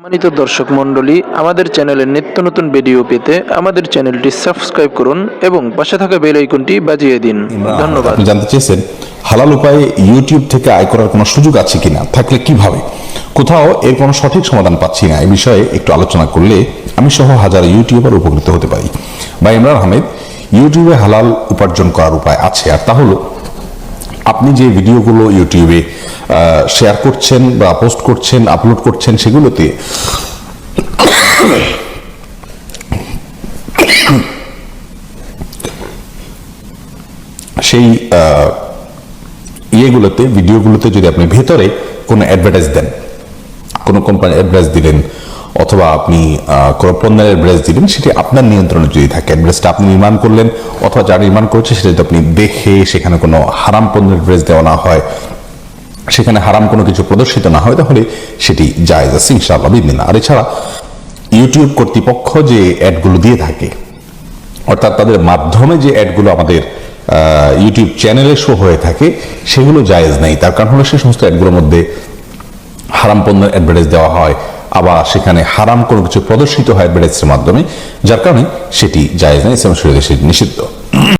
সম্মানিত দর্শক মণ্ডলী, আমাদের চ্যানেলের নিত্য নতুন ভিডিও পেতে আমাদের চ্যানেলটি সাবস্ক্রাইব করুন এবং পাশে থাকা বেল আইকনটি বাজিয়ে দিন। ধন্যবাদ। আপনি জানতে চেয়েছেন হালাল উপায়ে ইউটিউব থেকে আয় করার কোনো সুযোগ আছে কিনা, থাকলে কিভাবে, কোথাও এর কোনো সঠিক সমাধান পাচ্ছি না, এই বিষয়ে একটু আলোচনা করলে আমি সহ হাজার ইউটিউবার উপকৃত হতে পারি। বা ইমরান আহমেদ, ইউটিউবে হালাল উপার্জন করার উপায় আছে, আর তা হলো আপনি যে ভিডিওগুলো ইউটিউবে শেয়ার করছেন বা পোস্ট করছেন, আপলোড করছেন, সেগুলোতে সেই ভিডিওগুলোতে যদি আপনি ভেতরে কোনো অ্যাডভার্টাইজ দেন, কোনো কোম্পানির অ্যাডভার্টাইজ দিলেন, অথবা আপনি কোনো পণ্যের অ্যাডভার্টাইজ দিলেন, সেটি আপনার নিয়ন্ত্রণে যদি থাকে, অ্যাডভার্টাইজটা আপনি নির্মাণ করলেন অথবা যারা নির্মাণ করেছে সেটা যদি আপনি দেখে সেখানে কোনো হারাম পণ্যের অ্যাডভার্টাইজ দেওয়া না হয়, সেখানে হারাম কোনো কিছু প্রদর্শিত না হয়, তাহলে সেটি জায়েজ আছে ইনশাআল্লাহ বিদিনা। আর এছাড়া ইউটিউব কর্তৃপক্ষ যে অ্যাডগুলো দিয়ে থাকে, অর্থাৎ তাদের মাধ্যমে যে অ্যাডগুলো আমাদের ইউটিউব চ্যানেলে শো হয়ে থাকে, সেগুলো জায়েজ নেই। তার কারণ হলো সে সমস্ত অ্যাডগুলোর মধ্যে হারাম পণ্যের অ্যাডভার্টাইজ দেওয়া হয়, আবার সেখানে হারাম কোনো কিছু প্রদর্শিত হয় অ্যাডভার্টাইজের মাধ্যমে, যার কারণে সেটি জায়েজ নেই, ইসলাম শরীয়তে সেটি নিষিদ্ধ।